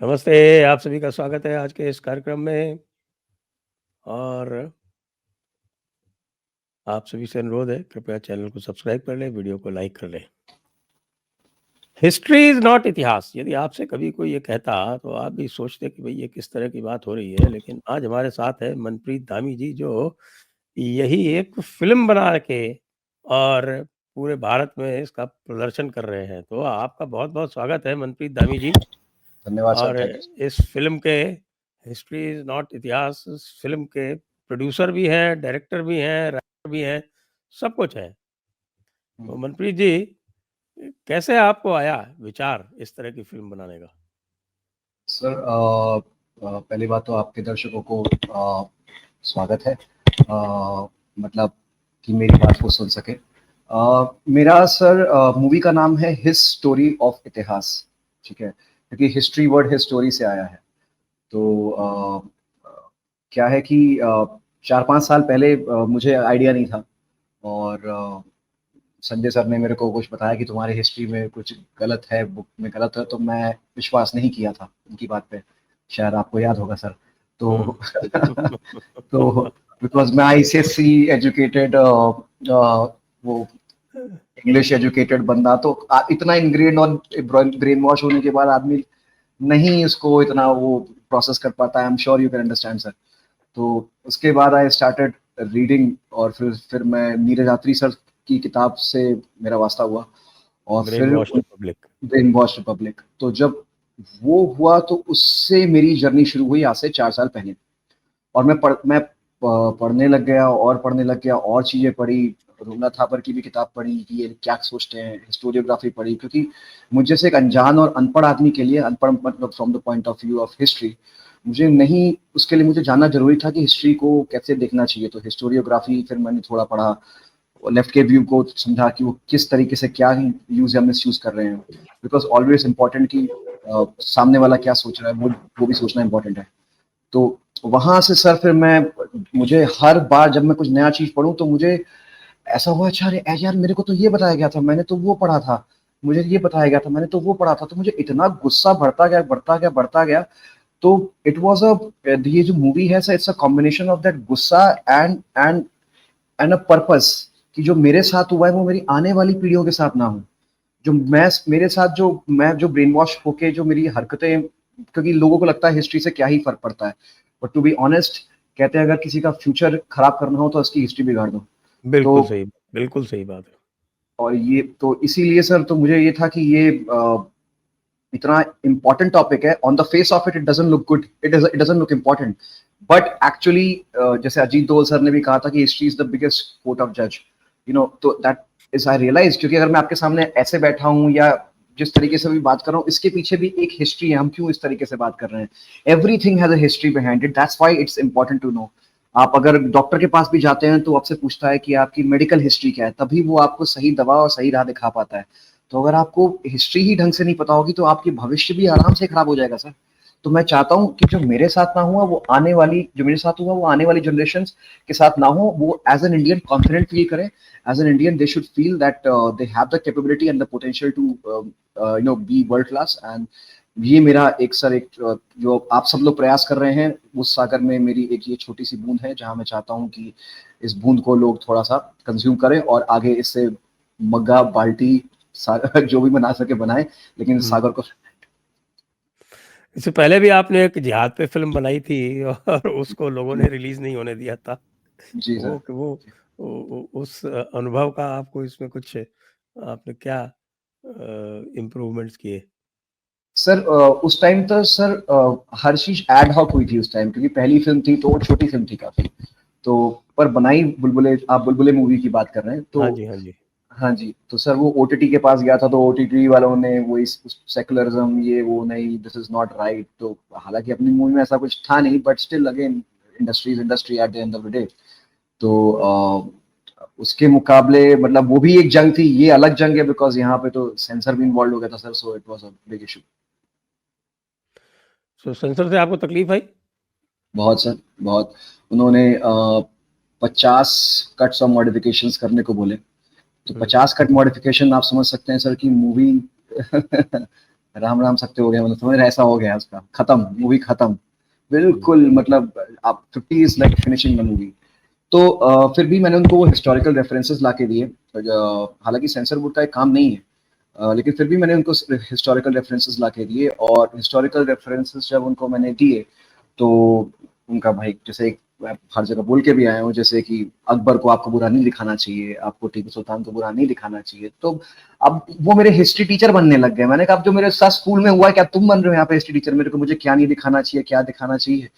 नमस्ते, आप सभी का स्वागत है आज के इस कार्यक्रम में और आप सभी से अनुरोध है कृपया चैनल को सब्सक्राइब कर लें, वीडियो को लाइक कर लें। हिस्ट्री इज़ नॉट इतिहास। यदि आपसे कभी कोई ये कहता तो आप भी सोचते कि भई ये किस तरह की बात हो रही है, लेकिन आज हमारे साथ है मनप्रीत धामी जी जो यही एक फ़िल्म बना के और पूरे भारत में इसका प्रदर्शन कर रहे हैं। तो आपका बहुत-बहुत स्वागत है मनप्रीत धामी जी। धन्यवाद सर, और थैंक यू। इस फ़िल्म के हिस्ट्री इज़ नॉट इतिहास इस फ़िल्म के प्रोड्यूसर भी हैं, डायरेक्टर भी हैं, राइटर भी हैं, सब कुछ है। तो मनप्रीत जी, कैसे आपको आया विचार इस तरह की फ़िल्म बनाने का? सर पहली बात तो आपके दर्शकों को स्वागत है, मतलब कि मेरी बात को सुन सके। मेरा सर मूवी का नाम है हिज स्टोरी ऑफ इतिहास, ठीक है, क्योंकि हिस्ट्री वर्ड हिस्टोरी से आया है। तो क्या है कि 4-5 साल पहले मुझे आइडिया नहीं था और संजय सर ने मेरे को कुछ बताया कि तुम्हारी हिस्ट्री में कुछ गलत है, बुक में गलत है, तो मैं विश्वास नहीं किया था उनकी बात पे। शायद आपको याद होगा सर। तो हुँ। तो बिकॉज़ मैं आईसीएसई एजुकेटेड वो इंग्लिश एजुकेटेड बंदा, तो इतना इनग्रेन्ड और ब्रेन वॉश होने के बाद आदमी नहीं उसको इतना वो प्रोसेस कर पाता है। I am sure you can understand sir. तो उसके बाद आई स्टार्टेड रीडिंग और फिर मैं नीरज आत्री सर की किताब से मेरा वास्ता हुआ और ब्रेन फिर washed public. Brain wash Republic. तो जब वो हुआ तो उससे मेरी जर्नी शुरू हुई आज से 4 साल पहले। और पढ़ने लग गया और पढ़ने लग गया और चीज़ें पढ़ी। रघुनाथ थापर की भी किताब पढ़ी कि ये क्या सोचते हैं, हिस्टोरियोग्राफी पढ़ी, क्योंकि मुझे जैसे एक अनजान और अनपढ़ आदमी के लिए, अनपढ़ मतलब from the point of view of history, मुझे नहीं, उसके लिए मुझे जानना जरूरी था कि हिस्ट्री को कैसे देखना चाहिए। तो हिस्टोरियोग्राफी फिर मैंने थोड़ा पढ़ा, लेफ्ट के व्यू को समझा कि वो किस तरीके से क्या यूज या मिस यूज कर रहे हैं। बिकॉज ऑलवेज इंपॉर्टेंट कि सामने वाला क्या सोच रहा है वो भी सोचना इंपॉर्टेंट है। तो वहां से सर फिर मुझे हर बार जब मैं कुछ नया चीज पढ़ूं तो मुझे ऐसा हुआ, अच्छा अरे यार मेरे को तो ये बताया गया था, मैंने तो वो पढ़ा था, मुझे ये बताया गया था, मैंने तो वो पढ़ा था। तो मुझे इतना गुस्सा बढ़ता गया बढ़ता गया बढ़ता गया। तो इट वाज ये जो मूवी है sir, it's a combination of that गुस्सा and and and a purpose कि जो मेरे साथ हुआ है वो मेरी आने वाली पीढ़ियों के साथ ना हो। जो मैं मेरे साथ जो मैं जो ब्रेन वॉश होके जो मेरी हरकतें, क्योंकि लोगों को लगता है हिस्ट्री से क्या ही फर्क पड़ता है, बट टू बी ऑनेस्ट कहते हैं अगर किसी का फ्यूचर खराब करना हो तो उसकी हिस्ट्री बिगाड़ दो। तो बिल्कुल सही बात है। और ये तो इसीलिए सर, तो मुझे ये था कि ये इतना इंपॉर्टेंट टॉपिक है। On the face of it it doesn't look good, it doesn't look important, but actually जैसे अजीत दोल सर ने भी कहा था कि history is the biggest court of जज, यू नो। तो दैट इज आई रियलाइज, क्योंकि अगर मैं आपके सामने ऐसे बैठा हूँ या जिस तरीके से भी बात कर रहा हूँ, इसके पीछे भी एक हिस्ट्री है, हम क्यों इस तरीके से बात कर रहे हैं। Everything has a history behind it, that's why it's important to know. आप अगर डॉक्टर के पास भी जाते हैं तो आपसे पूछता है कि आपकी मेडिकल हिस्ट्री क्या है, तभी वो आपको सही दवा और सही राह दिखा पाता है। तो अगर आपको हिस्ट्री ही ढंग से नहीं पता होगी तो आपकी भविष्य भी आराम से खराब हो जाएगा सर। तो मैं चाहता हूँ कि जो मेरे साथ ना हुआ वो आने वाली, जो मेरे साथ हुआ वो आने वाली जनरेशन के साथ ना हो। वो as an Indian confident feel करें, as an Indian they should feel that they have the capability and the potential to be world class. And ये मेरा एक सर, एक जो आप सब लोग प्रयास कर रहे हैं उस सागर में मेरी एक ये छोटी सी बूंद है, जहां मैं चाहता हूँ कि इस बूंद को लोग थोड़ा सा कंज्यूम करें और आगे इससे मग्गा बाल्टी सागर जो भी बना सके बनाए, लेकिन हुँ। सागर को। इससे पहले भी आपने एक जिहाद पे फ़िल्म बनाई थी और उसको लोगों ने रिलीज़ नहीं होने दिया था। जी सर। उस अनुभव का आपको इसमें कुछ आपने क्या इम्प्रूवमेंट्स किए? सर उस टाइम तो सर हर चीज एड हॉक हुई थी उस टाइम, क्योंकि पहली फिल्म थी तो वो छोटी फिल्म थी काफी। तो पर बनाई बुलबुले, आप बुलबुले मूवी की बात कर रहे हैं तो। हाँ जी, हाँ जी। हाँ जी, तो सर वो ओटीटी के पास गया था तो ओटीटी वालों ने वो इस सेकुलरिज्म, ये वो नहीं, दिस इज नॉट राइट। तो हालांकि अपनी मूवी में ऐसा कुछ था नहीं, but still again industry at the end of the day. तो उसके मुकाबले मतलब वो भी एक जंग थी, ये अलग जंग है बिकॉज यहाँ पे तो सेंसर भी इन्वॉल्व हो गया था sir, so it was a big issue. So sensor से आपको तकलीफ़ आई? बहुत सर, बहुत। उन्होंने 50 कट्स और मॉडिफिकेशंस करने को बोले। तो हुँ। 50 कट मॉडिफिकेशन आप समझ सकते हैं सर कि मूवी राम राम सत्य हो गया, मतलब समझ रहे, ऐसा हो गया उसका, खत्म, मूवी खत्म बिल्कुल, मतलब आप 50 is like finishing the movie. तो फिर भी मैंने उनको वो हिस्टोरिकल रेफरेंसेस ला के दिए, हालांकि सेंसर बोर्ड का एक काम नहीं है, लेकिन फिर भी मैंने उनको हिस्टोरिकल रेफरेंसेस ला के दिए, और हिस्टोरिकल रेफरेंसेस जब उनको मैंने दिए तो उनका भाई, जैसे एक मैं हर जगह बोल के भी आया हूँ, जैसे कि अकबर को आपको बुरा नहीं दिखाना चाहिए, आपको टीपू सुल्तान को बुरा नहीं दिखाना चाहिए, तो अब वो मेरे हिस्ट्री टीचर बनने लग गए। मैंने कहा अब जो मेरे साथ स्कूल में हुआ है, क्या तुम बन रहे हो यहाँ पे हिस्ट्री टीचर मेरे को, मुझे क्या नहीं दिखाना चाहिए, क्या दिखाना चाहिए।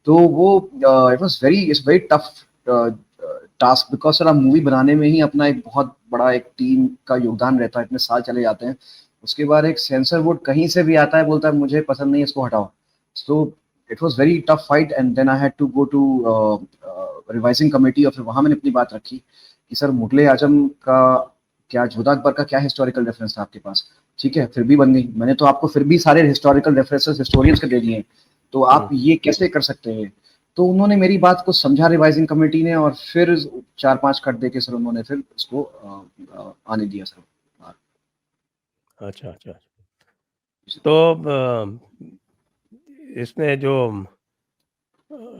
तो वो it's very tough task, because sir आप मूवी बनाने में ही अपना एक बहुत बड़ा एक टीम का योगदान रहता है, इतने साल चले जाते हैं, उसके बाद एक सेंसर बोर्ड कहीं से भी आता है, बोलता है मुझे पसंद नहीं है, इसको हटाओ। So it was very tough fight, and then I had to go to revising committee, और फिर वहां मैंने अपनी बात रखी कि सर मुगले आजम का क्या, जोधा अकबर का क्या हिस्टोरिकल रेफरेंस था आपके पास, ठीक है, फिर भी बन गई, मैंने तो आपको फिर भी सारे हिस्टोरिकल रेफरेंसेस हिस्टोरियंस के दे दिए, तो आप ये कैसे कर सकते हैं। तो उन्होंने मेरी बात को समझा रिवाइजिंग कमेटी ने, और फिर 4-5 कट दे के सर उन्होंने फिर इसको आने दिया सर। अच्छा अच्छा। तो इसमें जो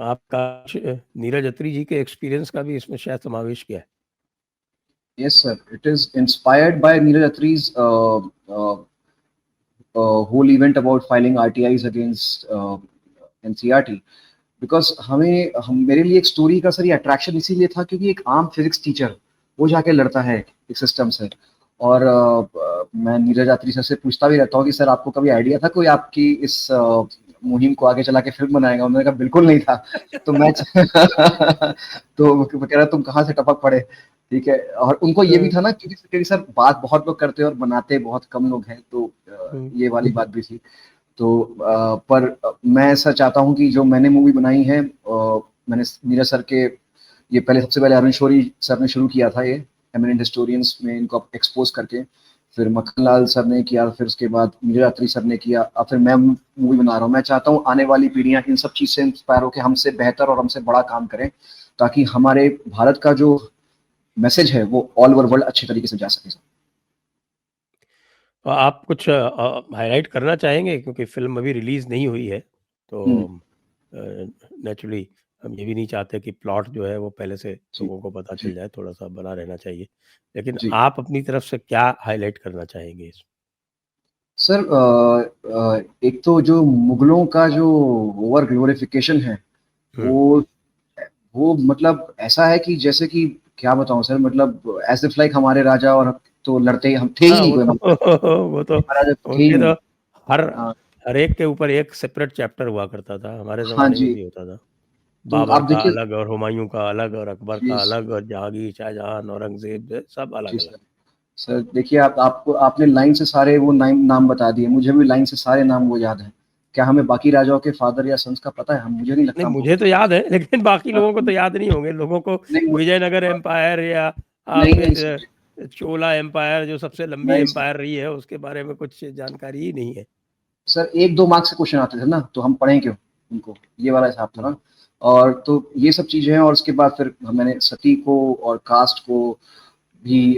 आपका नीरज अत्री जी के एक्सपीरियंस का भी इसमें शायद समावेश किया है। Yes, sir. It is inspired by Neeraj Atri's whole event about filing RTIs against NCERT. Because मेरे लिए एक स्टोरी का सर ये अट्रैक्शन इसीलिए था क्योंकि एक आम फिजिक्स टीचर वो जाके लड़ता है एक सिस्टम से, और मैं नीरज अत्री सर से पूछता भी रहता हूँ कि सर आपको कभी आइडिया था कोई आपकी इस मुहिम को आगे चला के फिल्म बनाएगा, उन्होंने कहा बिल्कुल नहीं था। तो मैं तो वो कह रहा तुम कहाँ से टपक पड़े, ठीक है। और उनको ये भी था ना, क्योंकि सर बात बहुत लोग करते हैं और बनाते बहुत कम लोग हैं, तो ये वाली बात भी थी। तो पर मैं ऐसा चाहता हूँ कि जो मैंने मूवी बनाई है, मैंने नीरज सर के, ये पहले सबसे पहले अरुण शौरी सर ने शुरू किया था, ये एमिनेंट हिस्टोरियंस में इनको एक्सपोज करके, फिर मक्खन लाल सर ने किया, फिर उसके बाद नीरज अत्री सर ने किया, अब फिर मैं मूवी बना रहा हूँ। मैं चाहता हूँ आने वाली पीढ़ियां इन सब चीज से इंस्पायर होकर हमसे बेहतर और हमसे बड़ा काम करें, ताकि हमारे भारत का जो मैसेज है वो ऑल ओवर वर्ल्ड अच्छे तरीके से जा सके। आप कुछ हाईलाइट करना चाहेंगे, क्योंकि फिल्म अभी रिलीज नहीं हुई है, तो नेचुरली हम ये भी नहीं चाहते कि प्लॉट जो है वो पहले से लोगों को पता चल जाए, थोड़ा सा बना रहना चाहिए, लेकिन जी आप अपनी तरफ से क्या हाईलाइट करना चाहेंगे इसमें? सर एक तो जो मुगलों का जो ओवर ग्लोरिफिकेशन है, वो वो मतलब ऐसा है कि जैसे कि क्या बताऊं सर, मतलब एज इफ लाइक हमारे राजा और तो लड़ते हम थे ही हाँ, नहीं, कोई वो तो महाराजा तो थे ही उनके तो नहीं। हर हाँ, हर एक के ऊपर एक सेपरेट चैप्टर हुआ करता था, हमारे हाँ ज़माने में जी। भी होता था। तो बाबर आप का देखिए, अलग और हुमायूं का अलग और अकबर जी का अलग और जहांगीर, शाहजहां, औरंगजेब, सब जी अलग-अलग। सर। सर देखिए, आपको आपने लाइन से सारे वो नाम बता दिए, मुझे भी लाइन से सारे नाम वो याद है। क्या हमें बाकी राजाओं के फादर या सन्स का पता है? हम, मुझे नहीं नहीं, लगता हमको मुझे तो पता याद है, लेकिन बाकी है। लोगों को तो याद नहीं होंगे। लोगों को नहीं विजयनगर एम्पायर या नहीं फिर नहीं सर, चोला एम्पायर, जो सबसे लंबी नहीं सर। एम्पायर रही है, उसके बारे में कुछ जानकारी ही नहीं है। सर 1-2 मार्क्स से क्वेश्चन आते थे ना, तो हम पढ़ें क्यों उनको, ये वाला हिसाब था हम्म। ना। और तो ये सब चीजें हैं, और उसके बाद फिर मैंने सती को और कास्ट को भी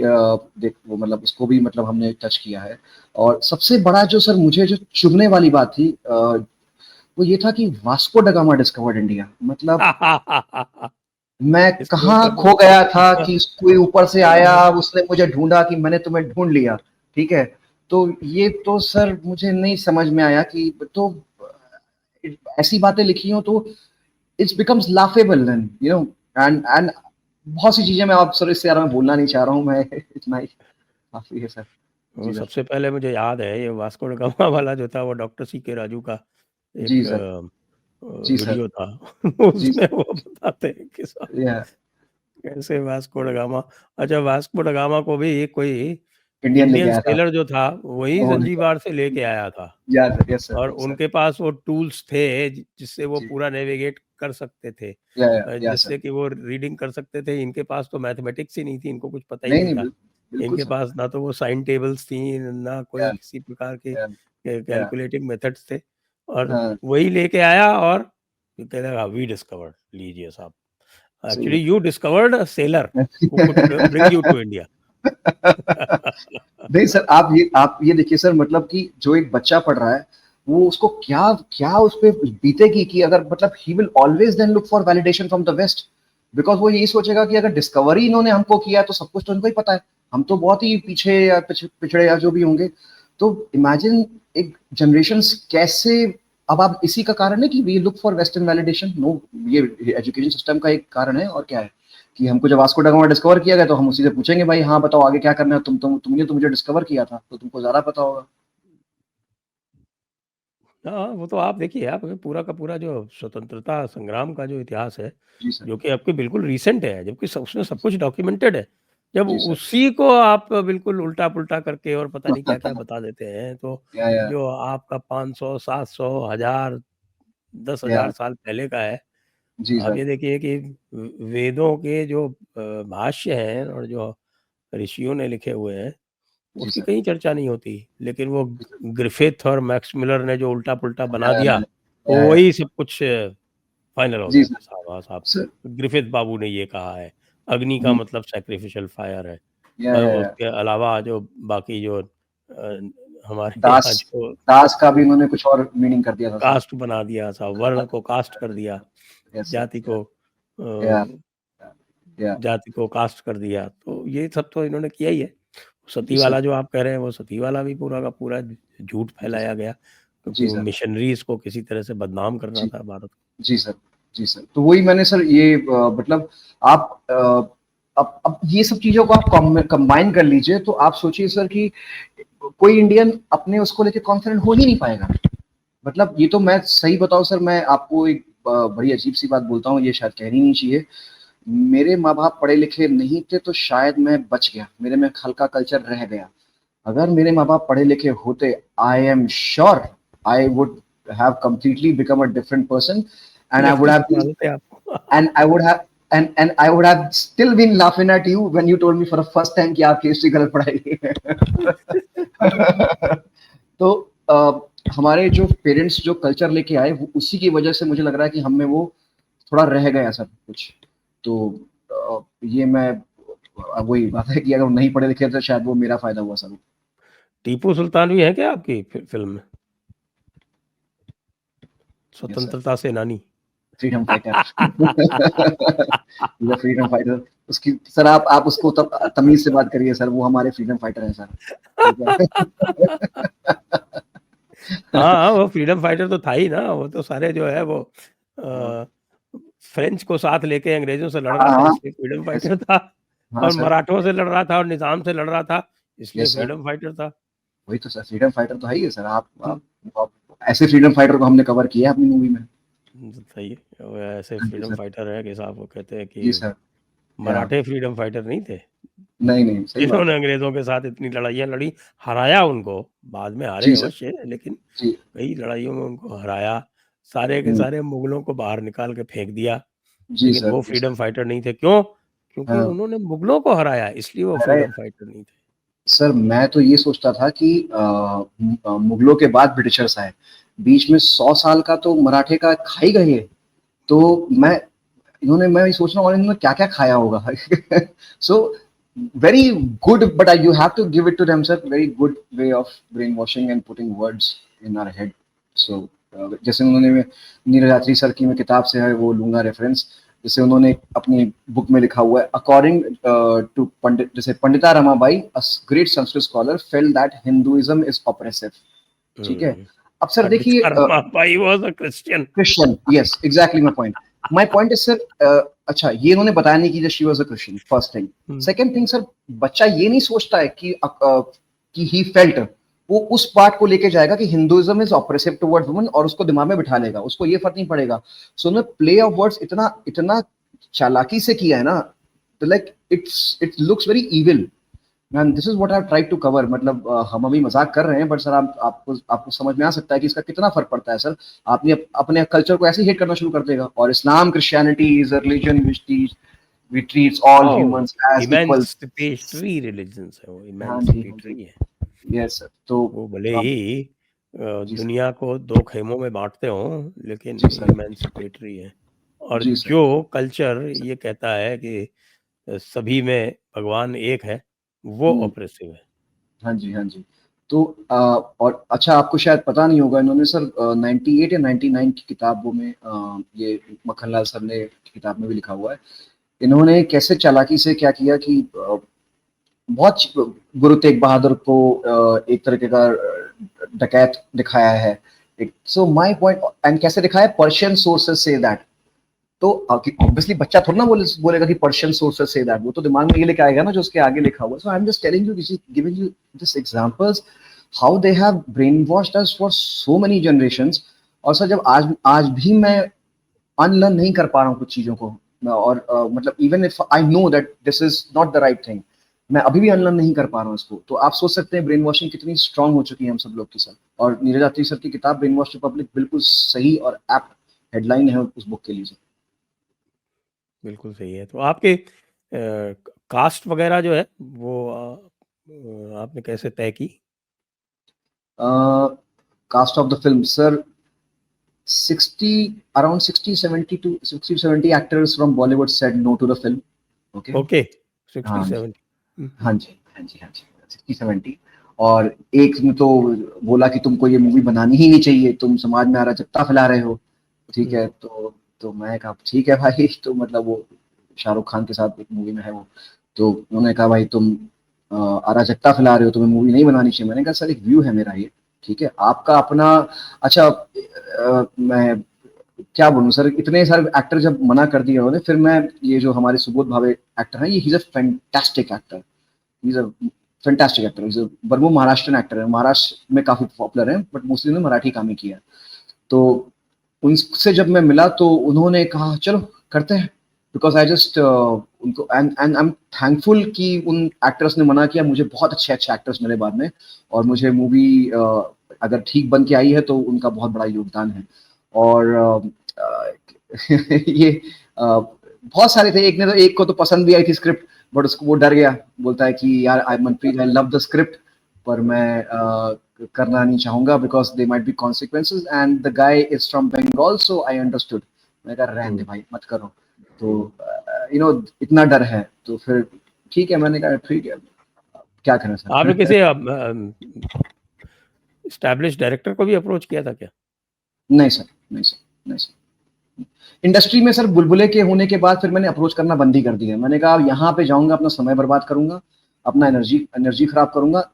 देख वो मतलब उसको भी मतलब हमने टच किया है। और सबसे बड़ा जो सर मुझे जो चुभने वाली बात थी, वो ये था कि Vasco da Gama discovered India, मतलब मैं इसके कहाँ ऊपर खो तो गया था कि कोई ऊपर से आया, उसने मुझे ढूंढा कि मैंने तुम्हें ढूंढ लिया, ठीक है। तो ये तो सर मुझे नहीं समझ में आया कि तो ऐसी बातें लिखी हो तो it's becomes laughable then, you know. And बहुत सी चीजें मैं आप सर इससे यार मैं बोलना नहीं चाह रहा हूँ, मैं इतना ही काफी है सर। वो जी सर। सबसे पहले मुझे याद है, ये वास्को ड गामा वाला जो था, वो डॉक्टर सी के राजू का जी एक सर। जी सर। वीडियो था। जी उसमें सर। वो बताते हैं कि या कैसे वास्को ड गामा, अच्छा, वास्को ड गामा को भी कोई इंडियन लेके इंडियन आया था। सेलर जो था, वही वो ज़ंजीबार से लेके आया था, याद है, यस सर, और यस सर। उनके पास वो टूल्स थे जिससे वो जी, पूरा नेविगेट कर सकते थे, या सर। जिससे कि वो रीडिंग कर सकते थे। इनके पास तो मैथमेटिक्स ही नहीं थी, इनको कुछ पता ही नहीं नहीं नहीं, था। बिल्कुल इनके सर। पास ना तो वो साइन टेबल्स थी, ना कोई या किसी प्रकार के या या कैलकुलेटिंग मेथड्स थे, और हाँ, वही लेके आया, और कहने लगा वी डिस्कवर्ड, लीजिए साहब, सही actually you discovered a sailor है। Who could bring you to India. नहीं सर, आप ये देखिए सर, मतलब कि जो एक बच्चा पढ़ रहा है, वो उसको क्या क्या उस पे बीतेगी कि अगर मतलब he will always then look for validation from the west, because वो यही सोचेगा कि अगर डिस्कवरी इन्होंने हमको किया तो सब कुछ तो इनको ही पता है, हम तो बहुत ही पीछे या पिछड़े या जो भी होंगे। तो इमेजिन एक जनरेशन कैसे, अब आप इसी का कारण है कि we look for western validation, no, ये एजुकेशन सिस्टम का एक कारण है, और क्या है कि हमको जब वास्को ड गामा डिस्कवर किया गया तो हम उसी से पूछेंगे भाई हाँ बताओ आगे क्या करना है, तुमने तो मुझे डिस्कवर किया था तो तुमको ज्यादा पता होगा। हाँ, वो तो आप देखिए, आप पूरा का पूरा जो स्वतंत्रता संग्राम का जो इतिहास है, जी सर। जो कि आपके बिल्कुल रीसेंट है, जबकि उसमें सब कुछ डॉक्यूमेंटेड है। जब जी सर। उसी को आप बिल्कुल उल्टा-पुल्टा करके और पता नहीं क्या-क्या बता देते हैं, तो या जो आपका 500, 700, 1000, या 10,000 साल पहले का है, जी आप सर। ये देखिए कि वेदों के जो भाष्य हैं और जो ऋषियों ने लिखे हुए हैं, जी उसकी सर। कहीं चर्चा नहीं होती। लेकिन वो जी सर। ग्रिफ़िथ और मैक्स मिलर ने जो उल्टा-पुल्टा बना दिया, तो या वही सब कुछ फाइनल हो जी गया सर। कि साहब हाँ साहब, सर। ग्रिफ़िथ बाबू ने ये कहा है, अग्नि का हम्म, मतलब सैक्रिफिशियल फायर है। या उसके अलावा जो बाकी जो हमारे दास, यहाँ जो दास का भी उन्होंने कुछ और मीनिंग कर दिया था सर। कास्ट बना दिया था, वर्ण को कास्ट कर दिया, यस सर। जाति को या अ, या जाति को कास्ट कर दिया, तो ये सब तो इन्होंने किया ही है। जी सती सर। वाला जो आप कह रहे हैं, वो सती वाला भी पूरा का पूरा झूठ जी फैलाया सर। गया, क्योंकि जी वो सर। मिशनरीज़ को किसी तरह से बदनाम करना जी था भारत को। जी सर। जी सर, तो वही मैंने सर ये मतलब आप अब ये सब चीजों को आप कंबाइन कर लीजिए तो आप सोचिए सर कि कोई इंडियन अपने उसको लेके कॉन्फिडेंट हो ही नहीं पाएगा। मतलब ये तो मैं सही बताऊं सर, मैं आपको एक बड़ी अजीब सी बात बोलता हूँ, ये शायद कहनी नहीं चाहिए। मेरे माँ बाप पढ़े लिखे नहीं थे तो शायद मैं बच गया, मेरे में हल्का कल्चर रह गया। अगर मेरे माँ बाप पढ़े लिखे होते, I am sure I would have completely become a different person, and I would PhD have been, करवा देते आपको। and I would have and I would have still been laughing at you when you told me for the first time कि आप history गलत पढ़ाई तो हमारे जो पेरेंट्स जो कल्चर लेके आए वो उसी की वजह से मुझे लग रहा है कि हम में वो थोड़ा रह गया सब कुछ। तो ये मैं वही बात है कि अगर नहीं पढ़े लिखे तो शायद वो मेरा फायदा हुआ सर। टीपू सुल्तान भी है क्या आपकी फ़िल्म में? Yes sir. स्वतंत्रता सेनानी। Freedom fighter is a freedom fighter. उसकी सर आप उसको तमीज से बात करिए सर, वो हमारे फ्रीडम फाइटर हैं सर, ठीक है। हाँ, हाँ, वो फ्रीडम फाइटर तो था ही ना, वो तो सारे जो है वो हाँ अ, फ्रेंच को साथ लेके अंग्रेज़ों से लड़ रहा था, हाँ। इसलिए फ्रीडम यस। फाइटर था, हाँ और सर। मराठों से लड़ रहा था और निज़ाम से लड़ रहा था, इसलिए यस सर। फ्रीडम फाइटर था। वही तो सर, फ्रीडम फाइटर तो है ही है सर। हुँ, आप ऐसे फ्रीडम फाइटर को हमने कवर किया है अपनी मूवी में। सही है। वो ऐसे हाँ जी फ्रीडम सर। फाइटर हैं कि साहब वो कहते हैं जी कि सर। या मराठे फ्रीडम फाइटर नहीं थे, नहीं नहीं सही बात जिन्होंने है। अंग्रेज़ों के साथ इतनी लड़ाइयाँ लड़ी, हराया उनको, बाद में हारे जी सर। अवश्य, लेकिन जी। कई लड़ाइयों में उनको हराया, सारे के हम्म, सारे मुगलों को बाहर निकाल के फेंक दिया। जी लेकिन सर। वो जी सर। फ्रीडम फाइटर नहीं थे, क्यों? क्योंकि हाँ। उन्होंने मुगलों को हराया, इसलिए वो अरे फ्रीडम फाइटर नहीं थे। सर, मैं तो ये सोचता था कि मुगलों के बाद ब्रिटिशर्स आए, बीच में 100 साल का तो मराठे का खा ही गए। तो मैं मैं ये सोच रहा हूँ और इन्होंने क्या क्या खाया होगा। So very good, but you have to give it to them sir, very good way of brain washing and putting words in our head. So जैसे उन्होंने नीरजात्री सर की मैं किताब से है वो लूंगा रेफरेंस, जैसे उन्होंने अपनी बुक में लिखा हुआ है अकॉर्डिंग टू पंडित, जैसे Pandita Ramabai a great Sanskrit scholar felt that Hinduism is oppressive. ठीक है। हुँ, अब सर देखिए, Pandit Ramabai was a Christian. Christian, yes exactly my point. My point is sir, अच्छा ये इन्होंने बताया नहीं कि she was a Christian, first thing. हुँ, सेकंड थिंग सर, बच्चा ये नहीं सोचता है कि ही फेल्ट, वो उस पार्ट को लेके जाएगा कि Hinduism is oppressive towards women और उसको दिमाग में बिठा लेगा, उसको ये फर्क नहीं पड़ेगा। सो उन्होंने प्ले ऑफ वर्ड्स इतना इतना चालाकी से किया है ना, तो like it looks very evil. Man this is what I tried to cover. मतलब हम अभी मजाक कर रहे हैं, बट सर आपको समझ में आ सकता है कि इसका कितना फर्क पड़ता है सर। आपने अपने कल्चर को ऐसे ही हेट करना शुरू कर देगा, और Islam Christianity is a religion which treats all oh! humans as equal। Emancipatory religions है वो, हाँ जी, हाँ जी। इमेंसिपेटरी है। Yes sir. तो वो भले अब ही जी सर। दुनिया को 2 खेमों में बाँटते हों, लेकिन जी सर। इमेंसिपेटरी है। और जी सर। जो कल्चर जी सर। ये कहता है कि सभी में भगवान एक है, वो ऑपरेसिव है। हाँ जी, हाँ जी। तो और अच्छा, आपको शायद पता नहीं होगा, इन्होंने सर 98 या 99 की किताबों में ये मक्खनलाल सर ने किताब में भी लिखा हुआ है, इन्होंने कैसे चालाकी से क्या किया कि बहुत गुरु तेग बहादुर को एक तरीके का डकैत दिखाया है। सो माय पॉइंट, एंड कैसे दिखाया, पर्शियन सोर्सेस से दैट, तो ऑब्वियसली बच्चा थोड़ा ना बोलेगा कि पर्शियन सोर्सेस से दैट, वो तो दिमाग में ये लेके आएगा ना जो उसके आगे लिखा हुआ है। So I am just telling you, giving you this examples how they have brain washed us for so many generations. और सर जब आज भी मैं अनलर्न नहीं कर पा रहा हूँ कुछ चीजों को, और मतलब even if I know that this is not the right thing, मैं अभी भी अनलर्न नहीं कर पा रहा हूँ इसको। तो आप सोच सकते हैं ब्रेन वॉशिंग कितनी स्ट्रांग हो चुकी है हम सब लोग के साथ। और नीरज आत्री सर की किताब ब्रेन वॉश पब्लिक बिल्कुल सही और एप्ट हेडलाइन है उस बुक के लिए सर। बिल्कुल सही है। तो आपके कास्ट वगैरह जो है वो आपने कैसे तय की? Cast of the film sir, 60 around 60 70 to 60 70 actors from Bollywood said no to the film. Okay. Okay, 60 हाँ जी, 70। हाँ जी, हाँ जी, हाँ जी, 60 70। और एक ने तो बोला कि तुमको ये मूवी बनानी ही नहीं चाहिए, तुम समाज में अराजकता फैला रहे हो। ठीक है, तो मैं कहा ठीक है भाई, तो मतलब वो शाहरुख खान के साथ एक मूवी में है वो, तो उन्होंने कहा भाई तुम अराजकता फैला रहे हो, तुम्हें मूवी नहीं बनानी चाहिए। मैंने कहा सर एक व्यू है मेरा ये, ठीक है, आपका अपना। अच्छा, मैं क्या बोलूं सर, इतने सारे एक्टर जब मना कर दिए उन्होंने, फिर मैं ये जो हमारे सुबोध भावे एक्टर हैं, ये he is a fantastic actor, is a fantastic actor, is बर्मो महाराष्ट्रन एक्टर है, महाराष्ट्र में काफी पॉपुलर है, बट मोस्टली उन्होंने मराठी काम ही किया। तो उनसे जब मैं मिला तो उन्होंने कहा चलो करते हैं, बिकॉज आई जस्ट उनको, एंड आई एम थैंकफुल कि उन एक्टर्स ने मना किया। मुझे बहुत अच्छे अच्छे एक्टर्स मिले बाद में, और मुझे मूवी अगर ठीक बन के आई है तो उनका बहुत बड़ा योगदान है। और ये बहुत सारे थे, एक को तो पसंद भी आई थी स्क्रिप्ट, बट उसको वो डर गया, बोलता है कि यार I Manpreet I love the script, पर मैं करना नहीं चाहूंगा because they might be consequences, and the guy is from Bengal, so I understood. मैं कहा रहने दे भाई, मत करो। तो इतना डर है, तो फिर ठीक है, मैंने कहा ठीक है, क्या करें आपने सर। किसी एस्टैब्लिश डायरेक्टर को भी अप्रोच किया था क्या? नहीं सर, नहीं सर, नहीं सर। इंडस्ट्री में सर बुलबुले के होने के बाद फिर मैंने अप्रोच करना बंद ही कर दिया। मैंने कहा यहाँ पे जाऊंगा, अपना समय बर्बाद करूंगा, अपना एनर्जी एनर्जी खराब करूंगा।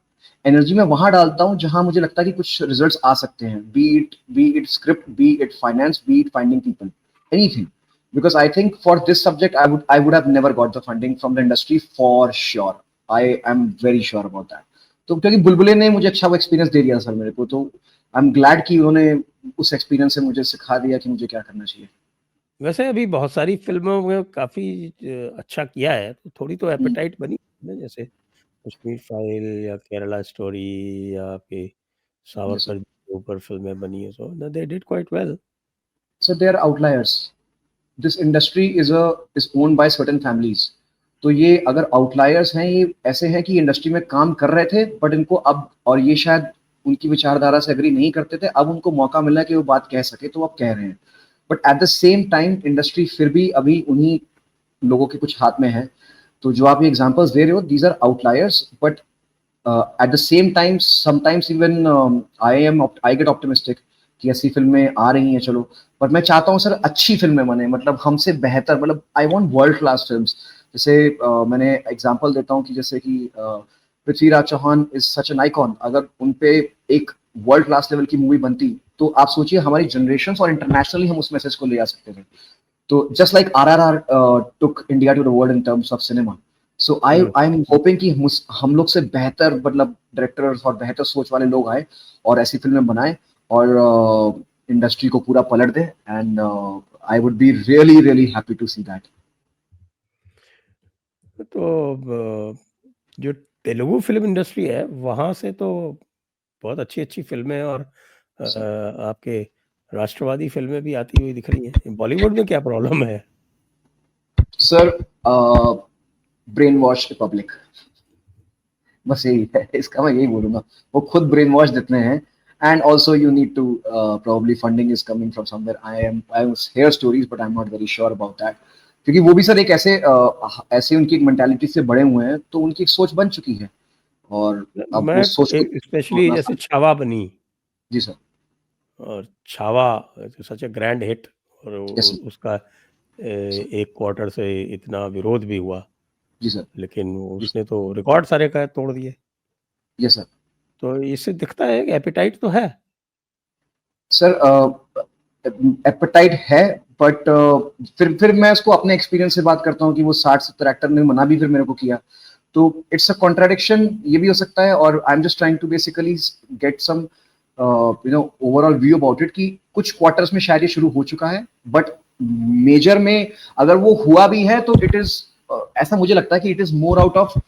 एनर्जी में वहां डालता हूँ जहां मुझे लगता है कि कुछ रिजल्ट्स आ सकते हैं, B it script, B it finance, B it finding people, anything. Because I think for this subject, I would have never got the funding from the industry for sure. I am very sure about that. तो क्योंकि बुलबुले ने मुझे अच्छा वो experience दे दिया sir मेरे को, तो आई एम ग्लैड कि उन्होंने उस एक्सपीरियंस से मुझे सिखा दिया कि मुझे क्या करना चाहिए। वैसे अभी बहुत सारी फ़िल्मों में काफ़ी अच्छा किया है, तो थोड़ी तो एपेटाइट बनी है ना, जैसे कश्मीर फाइल या केरला स्टोरी या आपके यस सर। सावरकर के ऊपर फ़िल्में बनी हैं, so they did quite well. Sir they are outliers, this industry is owned by certain families. तो ये अगर आउटलायर्स हैं, ये ऐसे हैं कि इंडस्ट्री में काम कर रहे थे बट इनको अब, और ये शायद उनकी विचारधारा से एग्री नहीं करते थे, अब उनको मौका मिला कि वो बात कह सके, तो अब कह रहे हैं। But at the same time industry फिर भी अभी उन्हीं लोगों के कुछ हाथ में है। तो जो आप ये एग्जांपल्स दे रहे हो, these are outliers, but at the same time sometimes even I get optimistic कि ऐसी फिल्में आ रही हैं, चलो। पर मैं चाहता हूँ सर अच्छी फिल्में बने, मतलब हमसे बेहतर, मतलब I want world class films. जैसे मैंने एग्जांपल देता हूँ कि जैसे कि Prithviraj Chauhan is such an icon, अगर उन पे एक वर्ल्ड क्लास लेवल की मूवी बनती, तो आप सोचिए हमारी जनरेशन और इंटरनेशनली हम उस मैसेज को ले आ सकते थे। तो just like RRR took India to the world in terms of cinema. So I'm hoping कि हम लोग से बेहतर, मतलब डायरेक्टर्स और बेहतर सोच वाले लोग आए और ऐसी फिल्में बनाए और इंडस्ट्री को पूरा पलट दे, and I would be really really happy to see that. तो जो तेलुगु फ़िल्म इंडस्ट्री है, वहाँ से तो बहुत अच्छी-अच्छी फ़िल्में और आपके राष्ट्रवादी फ़िल्में भी आती हुई दिख रही हैं। बॉलीवुड में क्या प्रॉब्लम है? सर ब्रेन वॉश पब्लिक, बस यही है, इसका मैं यही बोलूंगा। वो खुद ब्रेन वॉश जितने हैं, and also you need to probably funding is coming from somewhere. I hear stories but I'm not very sure about that. क्योंकि वो भी सर एक ऐसे उनकी एक मेंटालिटी से बड़े हुए हैं, तो उनकी एक सोच बन चुकी है और अब मैं उस सोच को स्पेशली तोड़ना जैसे आसान। छावा बनी, जी सर। और छावा सच ए ग्रैंड हिट, और यस सर। उसका एक क्वार्टर से इतना विरोध भी हुआ, जी सर। लेकिन जी उसने तो रिकॉर्ड सारे का तोड़ दिए। Yes sir. तो इससे दिखता है कि एपेटाइट तो है। सर एपेटाइट है, बट फिर मैं उसको अपने एक्सपीरियंस से बात करता हूँ कि वो 60-70 एक्टर ने मना भी फिर मेरे को किया, तो इट्स अ कॉन्ट्राडिक्शन, ये भी हो सकता है। और I am just trying to basically get some overall view about it, कि कुछ क्वार्टर्स में शायद ये शुरू हो चुका है, बट मेजर में अगर वो हुआ भी है तो इट इज ऐसा मुझे लगता है कि it is more out of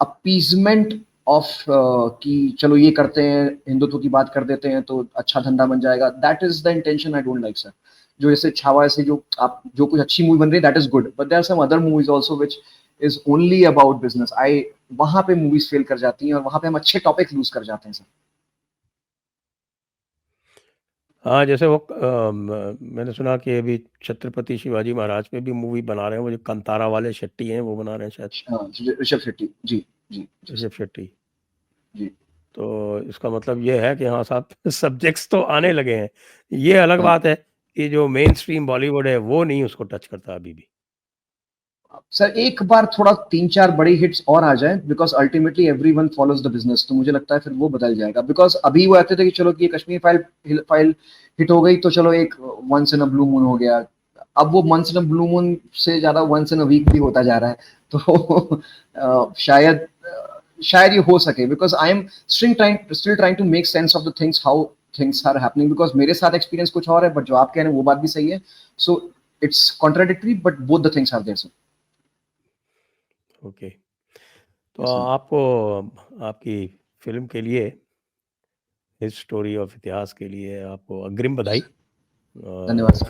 appeasement of कि चलो ये करते हैं, हिंदुत्व की बात कर देते हैं तो अच्छा धंधा बन जाएगा। That is the intention I don't like sir. जो जैसे छावा, ऐसे जो कुछ अच्छी मूवी बन रही है that is good, but there are some other movies also which is only about business. I वहां पे मूवीज फेल कर जाती हैं और वहां पे हम अच्छे टॉपिक लूज कर जाते हैं सर। हाँ, जैसे वो मैंने सुना कि अभी छत्रपति शिवाजी महाराज पे भी मूवी बना रहे हैं, वो जो कंतारा वाले शेट्टी हैं वो बना रहे हैं शायद, हाँ, ऋषभ शेट्टी जी। जी जी ऋषभ शेट्टी। जी। तो इसका मतलब ये है कि हाँ साहब सब्जेक्ट्स तो आने लगे हैं। ये अलग हाँ बात है कि जो मेन स्ट्रीम बॉलीवुड है वो नहीं उसको टच करता अभी भी। सर एक बार थोड़ा 3-4 बड़ी हिट्स और आ जाए, because ultimately everyone follows the business, तो मुझे लगता है फिर वो बदल जाएगा। बिकॉज अभी वो आते थे कि चलो कि ये कश्मीर फाइल फाइल हिट हो गई तो चलो एक once in a blue moon हो गया। अब वो once in a blue moon से ज्यादा वंस इन अ वीक भी होता जा रहा है। तो शायद ये हो सके, because I am still trying to make sense of the things, how things are happening, because मेरे साथ एक्सपीरियंस कुछ और है, बट जो आप कह रहे हैं वो बात भी सही है। So it's contradictory, but both the things are there sir. Okay. तो यस सर। आपको आपकी फ़िल्म के लिए, हिज स्टोरी ऑफ इतिहास के लिए आपको अग्रिम बधाई। धन्यवाद और सर।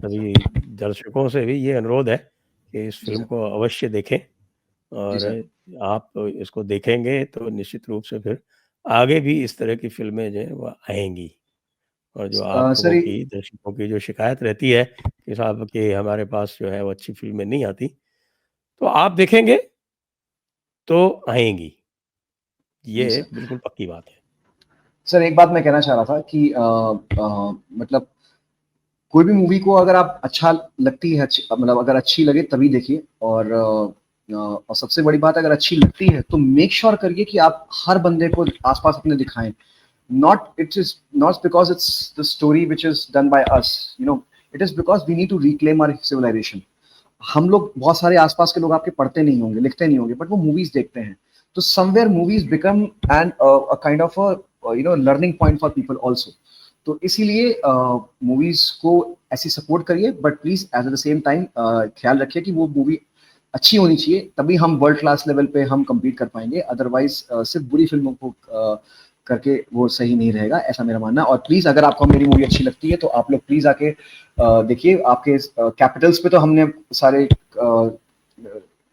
सभी दर्शकों से भी ये अनुरोध है कि इस जी फ़िल्म सर। को अवश्य देखें, जी और सर। आप इसको देखेंगे तो निश्चित रूप से फिर आगे भी इस तरह की फ़िल्में जो हैं वो आएँगी। और जो आप सर लोगों की, दर्शकों की जो शिकायत रहती है कि साहब कि हमारे पास जो है वो अच्छी फ़िल्में नहीं आती, तो आप देखेंगे तो आएँगी। जी ये सर। बिल्कुल पक्की बात है। सर एक बात मैं कहना चाह रहा था कि मतलब कोई भी मूवी को अगर आप अच्छा लगती है, मतलब अगर अच्छी लगे तभी देखिए। और सबसे बड़ी बात, अगर अच्छी लगती है तो मेक श्योर करिए कि आप हर बंदे को आसपास अपने दिखाएं। not it is not because it's the story which is done by us, you know, it is because we need to reclaim our civilization. हम लोग बहुत सारे आसपास के लोग आपके पढ़ते नहीं होंगे, लिखते नहीं होंगे, बट वो मूवीज देखते हैं। तो somewhere movies become and kind of learning point for people also. तो इसीलिए मूवीज को ऐसी सपोर्ट करिए, but please eight the same time ख्याल रखिए कि वो मूवी अच्छी होनी चाहिए, तभी हम वर्ल्ड क्लास लेवल पे हम compete कर पाएंगे। अदरवाइज सिर्फ बुरी फिल्मों को करके वो सही नहीं रहेगा, ऐसा मेरा मानना। और प्लीज अगर आपको मेरी मूवी अच्छी लगती है तो आप लोग प्लीज आके देखिए। आपके कैपिटल्स पे तो हमने सारे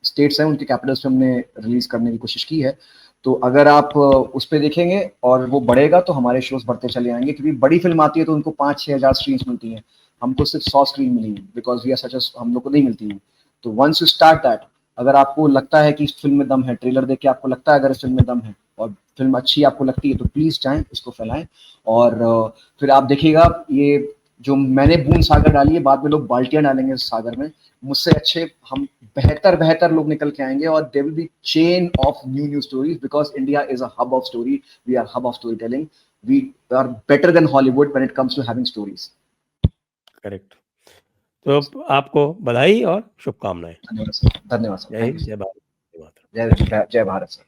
स्टेट्स हैं, उनके कैपिटल्स पे हमने रिलीज करने की कोशिश की है। तो अगर आप उस पर देखेंगे और वो बढ़ेगा तो हमारे शोज बढ़ते चले आएंगे, क्योंकि बड़ी फिल्म आती है तो उनको 5-6 हजार स्क्रीन मिलती हैं, हमको सिर्फ 100 स्क्रीन मिली है, बिकॉज वी आर सच, हम लोग को नहीं मिलती है। तो वंस यू स्टार्ट दैट, अगर आपको लगता है कि इस फिल्म में दम है, ट्रेलर देख के आपको लगता है अगर इस फिल्म में दम है और फिल्म अच्छी आपको लगती है, तो प्लीज जाएं, इसको फैलाएं। और फिर आप देखिएगा, ये जो मैंने बूंद सागर डाली है, बाद में लोग बाल्टियां डालेंगे इस सागर में। मुझसे अच्छे हम बेहतर बेहतर लोग निकल के आएंगे, और there will be chain of new stories, because India is a hub of story, we are hub of story telling, we are better than Hollywood when it comes to having stories. Correct. तो आपको बधाई और शुभकामनाएँ। धन्यवाद sir. धन्यवाद sir. जय thank you Hind, sir. जय भारत, जय मातरम। जय जय भारत सर।